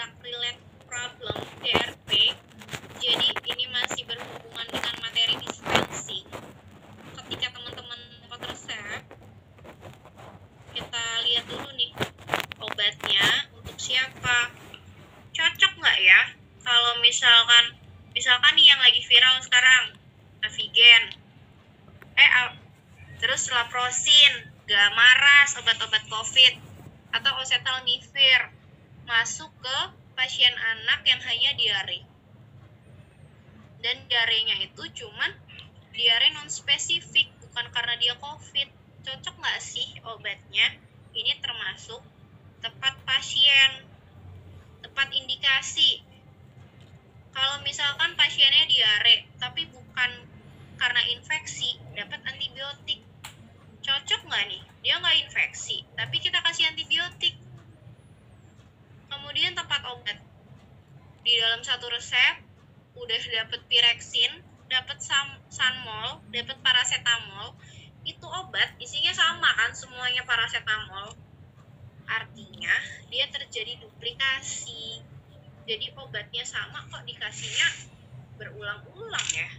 drug related problem DRP. Jadi ini masih berhubungan dengan materi dispensing. Ketika teman-teman dapat resep, kita lihat dulu nih obatnya untuk siapa, cocok nggak ya? Kalau misalkan nih yang lagi viral sekarang Avigan, terus Laprosin, Gamaras, obat-obat COVID, atau oseltamivir masuk ke pasien anak yang hanya diare. Dan diarenya itu cuman diare non-spesifik, bukan karena dia COVID. Cocok nggak sih obatnya? Ini termasuk tepat pasien, tepat indikasi. Kalau misalkan pasiennya diare, tapi bukan karena infeksi, dapat antibiotik. Cocok nggak nih? Dia nggak infeksi, tapi kita kasih antibiotik. Kemudian tepat obat. Di dalam satu resep, udah dapat Pirexin, dapat Sanmol, dapat paracetamol. Itu obat isinya sama kan, semuanya paracetamol. Artinya dia terjadi duplikasi. Jadi obatnya sama kok dikasihnya berulang-ulang ya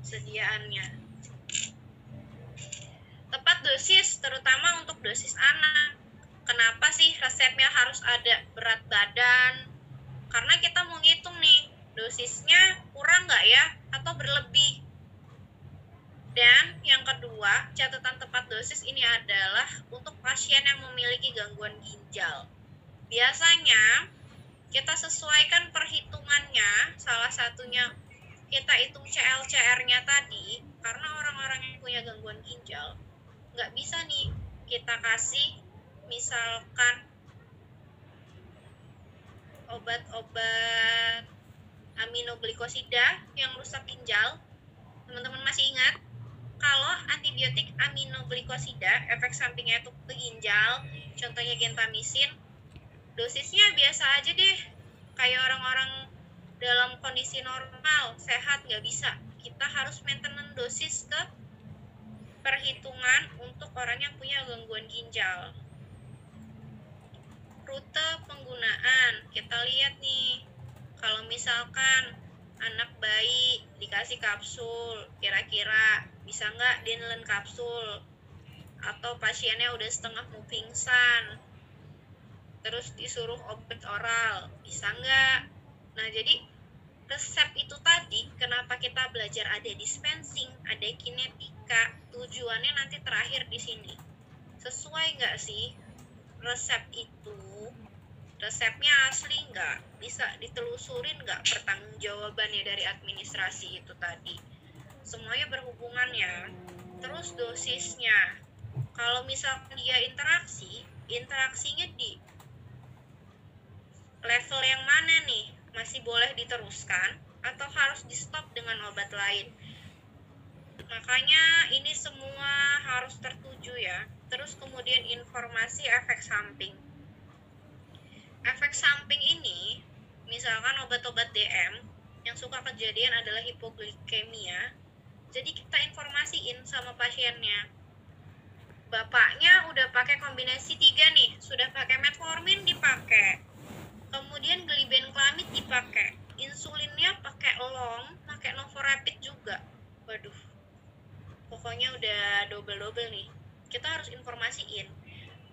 sediaannya. Tepat dosis, terutama untuk dosis anak. Kenapa sih resepnya harus ada berat badan? Karena kita mau ngitung nih, dosisnya kurang nggak ya atau berlebih. Dan yang kedua, catatan tepat dosis ini adalah untuk pasien yang memiliki gangguan ginjal. Biasanya kita sesuaikan perhitungannya, salah satunya kita hitung CL/CR-nya tadi, karena orang-orang yang punya gangguan ginjal nggak bisa nih kita kasih misalkan obat-obat aminoglikosida yang rusak ginjal. Teman-teman masih ingat? Kalau antibiotik aminoglikosida, efek sampingnya itu ke ginjal, contohnya gentamisin, dosisnya biasa aja deh, kayak orang-orang dalam kondisi normal, sehat, nggak bisa. Kita harus maintenance dosis ke perhitungan untuk orang yang punya gangguan ginjal. Rute penggunaan, kita lihat nih, kalau misalkan anak bayi dikasih kapsul, kira-kira bisa nggak dinelen kapsul? Atau pasiennya udah setengah mau pingsan, terus disuruh obat oral, bisa nggak? Nah, jadi resep itu tadi, kenapa kita belajar ada dispensing, ada kinetika, tujuannya nanti terakhir di sini. Sesuai nggak sih resep itu? Resepnya asli nggak? Bisa ditelusurin nggak pertanggungjawabannya dari administrasi itu tadi? Semuanya berhubungan ya. Terus dosisnya, kalau misalkan dia interaksinya di level yang mana nih? Masih boleh diteruskan atau harus di stop dengan obat lain? Makanya ini semua harus tertuju ya. Terus kemudian informasi efek samping. Efek samping ini, misalkan obat-obat DM yang suka kejadian adalah hipoglikemia. Jadi kita informasiin sama pasiennya. Bapaknya udah pakai kombinasi 3 nih, sudah pakai metformin dipakai. Kemudian glibenclamid dipakai, insulinnya pakai long, pakai novorapid juga. Waduh, pokoknya udah double nih. Kita harus informasiin,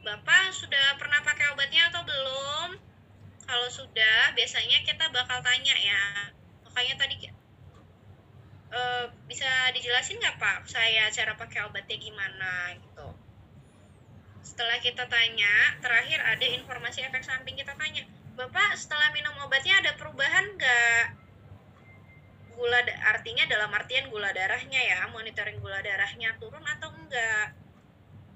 Bapak sudah pernah pakai obatnya atau belum? Kalau sudah, biasanya kita bakal tanya ya. Makanya tadi bisa dijelasin nggak Pak, saya cara pakai obatnya gimana gitu. Setelah kita tanya, terakhir ada informasi efek samping, kita tanya, Bapak setelah minum obatnya ada perubahan nggak? Artinya dalam artian gula darahnya ya, monitoring gula darahnya turun atau enggak.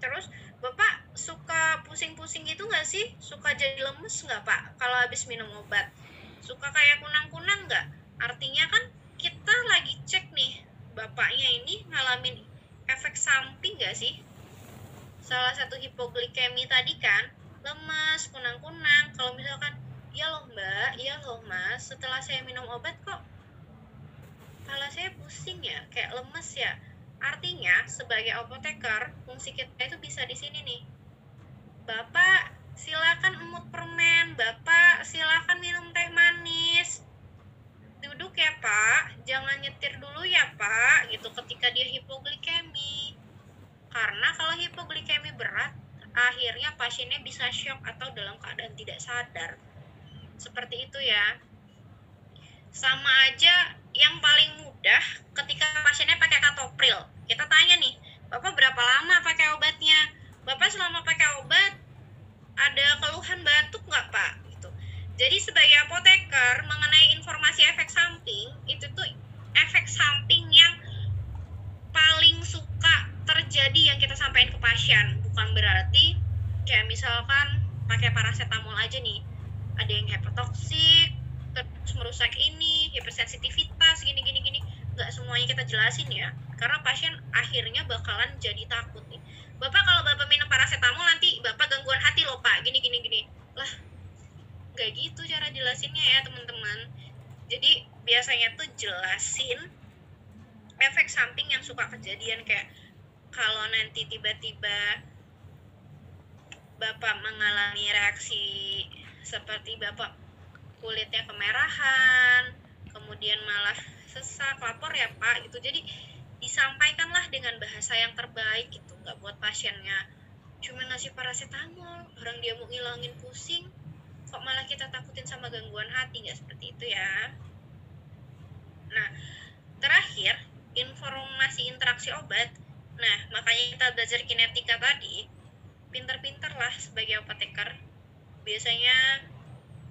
Terus Bapak suka pusing-pusing gitu nggak sih? Suka jadi lemes nggak Pak kalau habis minum obat? Suka kayak kunang-kunang nggak? Artinya kan kita lagi cek nih, Bapaknya ini ngalamin efek samping nggak sih? Salah satu hipoglikemi tadi kan, lemes, kunang-kunang. Kalau misalkan, iya loh Mbak, iya loh Mas, setelah saya minum obat kok kepala saya pusing ya, kayak lemes ya. Artinya sebagai apoteker, fungsi kita itu bisa di sini nih. Bapak silakan emut permen, Bapak silakan minum ketika dia hipoglikemi. Karena kalau hipoglikemi berat, akhirnya pasiennya bisa shock atau dalam keadaan tidak sadar. Seperti itu ya. Sama aja yang paling mudah ketika pasiennya pakai katopril. Kita tanya nih, Bapak berapa lama pakai obatnya? Bapak selama pakai obat ada keluhan batuk nggak Pak? Gitu. Jadi sebagai apoteker mengenai informasi efek samping, itu tuh efek samping yang paling suka terjadi yang kita sampaikan ke pasien. Bukan berarti kayak misalkan pakai paracetamol aja nih, ada yang hepatotoksik, terus merusak ini, hipersensitivitas, gini. Nggak semuanya kita jelasin ya, karena pasien akhirnya bakalan jadi takut nih. Bapak kalau Bapak minum paracetamol nanti Bapak gangguan hati loh Pak, gini. Lah, nggak gitu cara jelasinnya ya teman-teman. Jadi biasanya tuh jelasin efek samping yang suka kejadian, kayak kalau nanti tiba-tiba Bapak mengalami reaksi seperti Bapak kulitnya kemerahan, kemudian malah sesak, lapor ya Pak gitu. Jadi disampaikanlah dengan bahasa yang terbaik gitu, nggak buat pasiennya cuma ngasih paracetamol, orang dia mau ngilangin pusing, kok malah kita takutin sama gangguan hati, nggak seperti itu ya. Nah, terakhir, informasi interaksi obat. Nah, makanya kita belajar kinetika tadi, pinter-pinter lah sebagai apoteker. Biasanya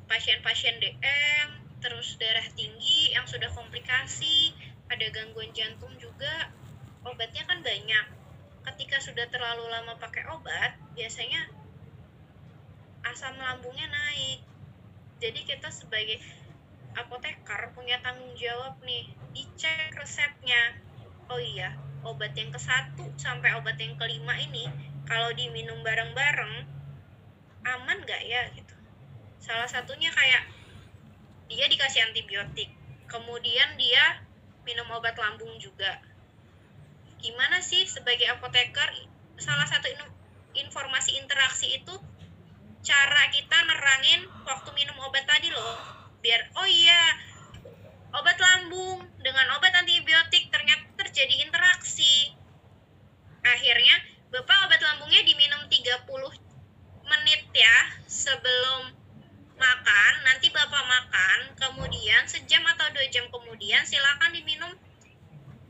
pasien-pasien DM, terus darah tinggi yang sudah komplikasi, ada gangguan jantung juga, obatnya kan banyak. Ketika sudah terlalu lama pakai obat, biasanya asam lambungnya naik. Jadi kita sebagai apoteker punya tanggung jawab nih, dicek resepnya. Oh iya, obat yang ke-1 sampai obat yang ke-5 ini kalau diminum bareng-bareng aman nggak ya gitu. Salah satunya kayak dia dikasih antibiotik, kemudian dia minum obat lambung juga. Gimana sih sebagai apoteker, salah satu informasi interaksi itu cara kita nerangin waktu minum obat tadi loh, biar oh iya, obat lambung dengan obat antibiotik ternyata terjadi interaksi. Akhirnya Bapak obat lambungnya diminum 30 menit ya sebelum makan, nanti Bapak makan, kemudian sejam atau 2 jam kemudian silakan diminum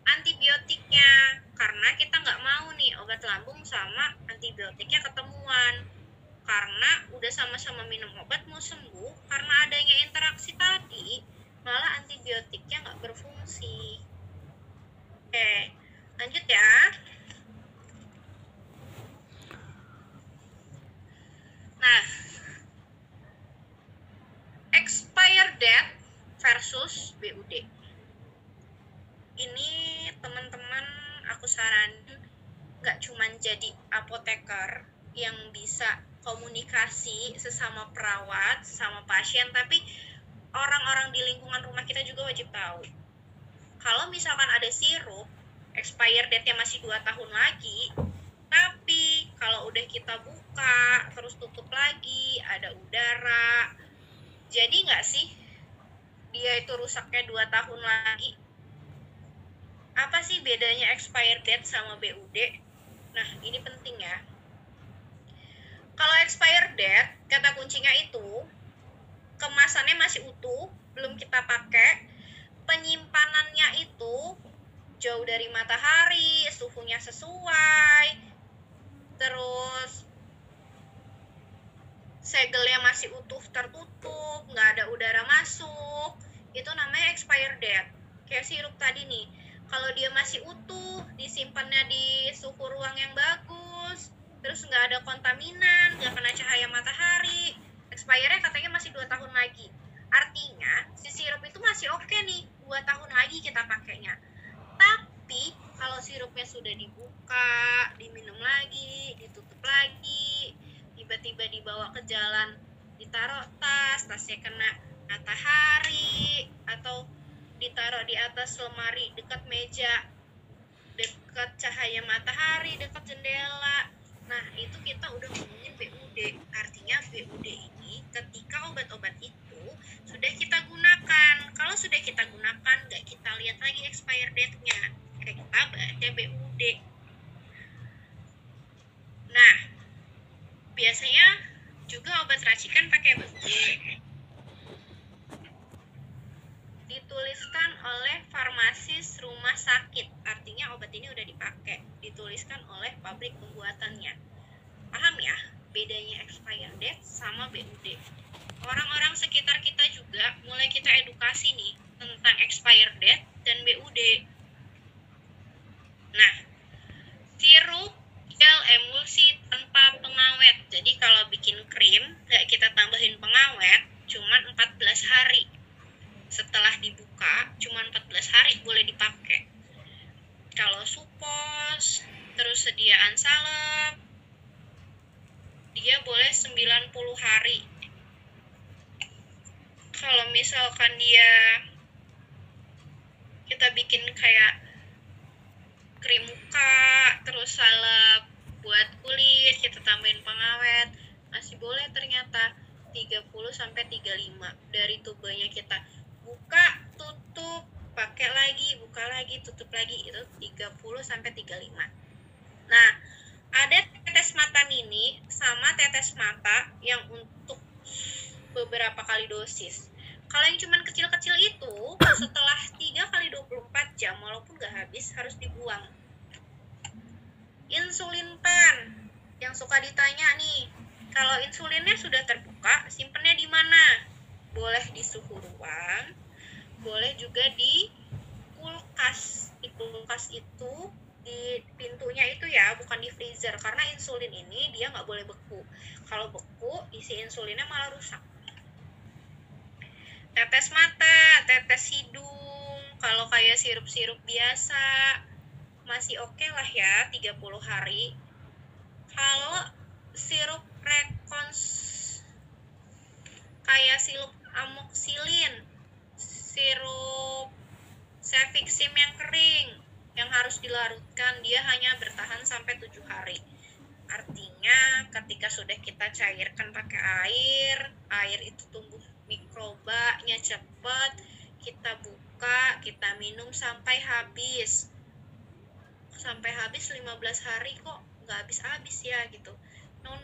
antibiotiknya, karena kita nggak mau nih obat lambung sama antibiotiknya ketemuan, karena udah sama-sama minum obat mau sembuh, karena adanya interaksi tadi malah antibiotiknya nggak berfungsi. Oke, lanjut ya. Nah, expire date versus BUD. Ini teman-teman aku saranin nggak cuman jadi apoteker yang bisa komunikasi sesama perawat, sesama pasien, tapi orang-orang di lingkungan rumah kita juga wajib tahu. Kalau misalkan ada sirup, expire date-nya masih 2 tahun lagi, tapi kalau udah kita buka, terus tutup lagi, ada udara, jadi nggak sih dia itu rusaknya 2 tahun lagi? Apa sih bedanya expire date sama BUD? Nah, ini penting ya. Kalau expire date, kata kuncinya itu kemasannya masih utuh, belum kita pakai, penyimpanannya itu jauh dari matahari, suhunya sesuai, terus segelnya masih utuh tertutup, nggak ada udara masuk, itu namanya expire date. Kayak sirup tadi nih, kalau dia masih utuh, disimpannya di suhu ruang yang bagus, terus nggak ada kontaminan, nggak kena cahaya matahari, expire-nya katanya masih 2 tahun lagi. Artinya si sirup itu masih oke nih, 2 tahun lagi kita pakainya. Tapi kalau sirupnya sudah dibuka, diminum lagi, ditutup lagi, tiba-tiba dibawa ke jalan, ditaruh tasnya kena matahari, atau ditaruh di atas lemari dekat meja, dekat cahaya matahari, dekat jendela. Nah, itu kita udah ngomongin BUD. Artinya BUD ini ketika obat-obat itu sudah kita gunakan. Kalau sudah kita gunakan, nggak kita lihat lagi expire date-nya. Kita obatnya BUD. Nah, biasanya juga obat racikan pakai BUD. Dituliskan oleh farmasis rumah sakit, artinya obat ini udah dipakai, dituliskan oleh pabrik pembuatannya. Paham ya bedanya expired date sama BUD? Orang-orang sekitar kita juga mulai kita edukasi nih tentang expired date dan BUD. Nah, sirup gel emulsi tanpa pengawet. Jadi kalau bikin krim nggak kita tambahin pengawet, cuman 14 hari. Setelah dibuka, cuma 14 hari boleh dipakai. Kalau supos, terus sediaan salep, dia boleh 90 hari. Kalau misalkan kita bikin kayak krim muka, terus salep buat kulit, kita tambahin pengawet, masih boleh ternyata 30-35 dari tubenya kita. Buka, tutup, pakai lagi, buka lagi, tutup lagi, itu 30-35. Nah, ada tetes mata mini sama tetes mata yang untuk beberapa kali dosis. Kalau yang cuman kecil-kecil itu, setelah 3x24 jam, walaupun nggak habis, harus dibuang. Insulin pen, yang suka ditanya nih, kalau insulinnya sudah terbuka, simpennya di mana? Boleh di suhu ruang, boleh juga di kulkas. Di kulkas itu di pintunya itu ya, bukan di freezer, karena insulin ini dia nggak boleh beku. Kalau beku, isi insulinnya malah rusak. Tetes mata, tetes hidung, kalau kayak sirup-sirup biasa masih oke lah ya, 30 hari. Kalau sirup kayak sirup amoxicillin, sirup cefixim yang kering, yang harus dilarutkan, dia hanya bertahan sampai 7 hari. Artinya ketika sudah kita cairkan pakai air itu tumbuh mikrobanya cepat, kita buka, kita minum sampai habis. Sampai habis 15 hari kok nggak habis-habis ya gitu. No,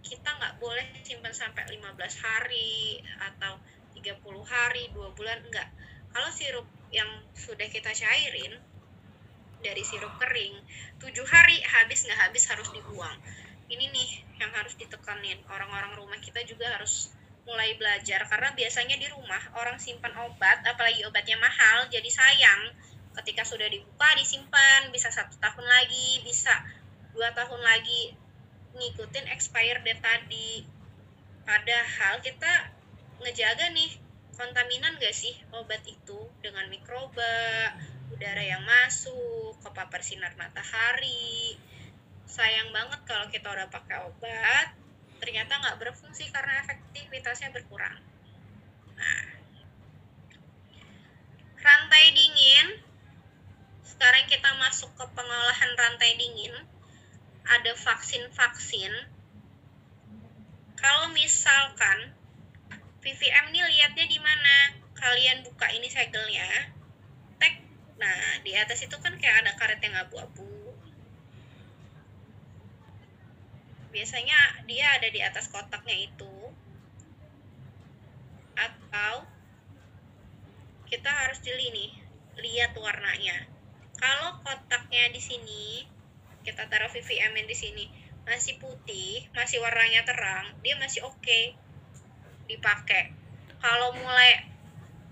kita nggak boleh simpan sampai 15 hari atau 30 hari, 2 bulan, enggak. Kalau sirup yang sudah kita cairin dari sirup kering, 7 hari habis nggak habis harus dibuang. Ini nih yang harus ditekanin. Orang-orang rumah kita juga harus mulai belajar, karena biasanya di rumah orang simpan obat, apalagi obatnya mahal, jadi sayang. Ketika sudah dibuka disimpan, bisa 1 tahun lagi, bisa 2 tahun lagi, ngikutin expired date tadi. Padahal kita ngejaga nih kontaminan gak sih obat itu dengan mikroba, udara yang masuk, kepapar sinar matahari. Sayang banget kalau kita udah pakai obat ternyata nggak berfungsi karena efektivitasnya berkurang. Nah, rantai dingin. Sekarang kita masuk ke pengolahan rantai dingin. Ada vaksin-vaksin. Kalau misalkan VVM nih lihatnya di mana? Kalian buka ini segelnya, tek. Nah, di atas itu kan kayak ada karet yang abu-abu. Biasanya dia ada di atas kotaknya itu. Atau kita harus jeli nih, lihat warnanya. Kalau kotaknya di sini, kita taruh VVM di sini, masih putih, masih warnanya terang, dia masih oke dipakai. Kalau mulai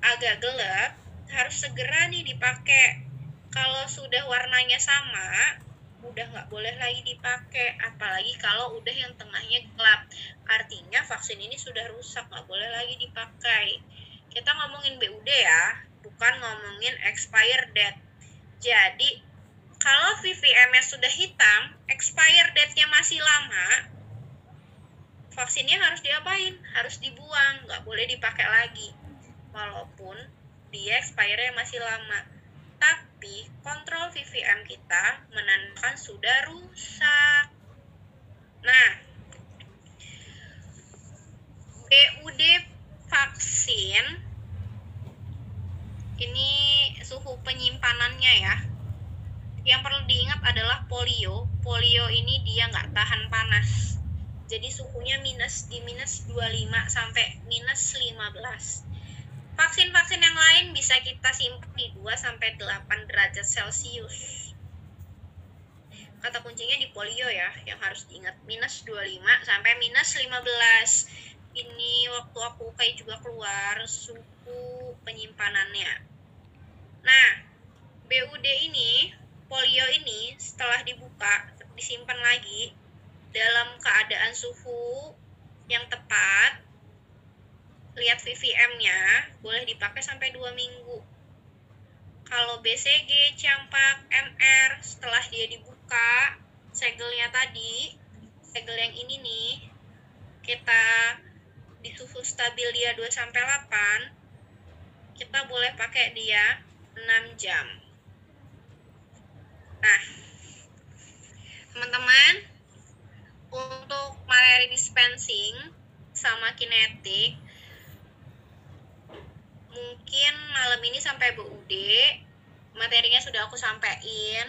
agak gelap, harus segera nih dipakai. Kalau sudah warnanya sama, udah nggak boleh lagi dipakai. Apalagi kalau udah yang tengahnya gelap, artinya vaksin ini sudah rusak, nggak boleh lagi dipakai. Kita ngomongin BUD ya, bukan ngomongin expired date. Jadi kalau VVM-nya sudah hitam, expired date-nya masih lama, vaksinnya harus diapain? Harus dibuang, nggak boleh dipakai lagi. Walaupun dia expire-nya masih lama. Tapi kontrol VVM kita menandakan sudah rusak. Nah, BUD vaksin, ini suhu penyimpanannya ya. Yang perlu diingat adalah polio. Polio ini dia nggak tahan panas. Jadi suhunya di minus 25 sampai minus 15. Vaksin-vaksin yang lain bisa kita simpan di 2 sampai 8 derajat Celcius. Kata kuncinya di polio ya, yang harus diingat minus 25 sampai minus 15. Ini waktu aku kayak juga keluar suhu penyimpanannya. Nah, BUD ini, polio ini setelah dibuka, disimpan lagi dalam keadaan suhu yang tepat. Lihat VVM-nya, boleh dipakai sampai 2 minggu. Kalau BCG, campak, MR, setelah dia dibuka, segelnya tadi, segel yang ini nih, kita di suhu stabil dia 2-8, kita boleh pakai dia 6 jam. Nah, teman-teman, untuk materi dispensing sama kinetik, mungkin malam ini sampai BUD, materinya sudah aku sampaikan.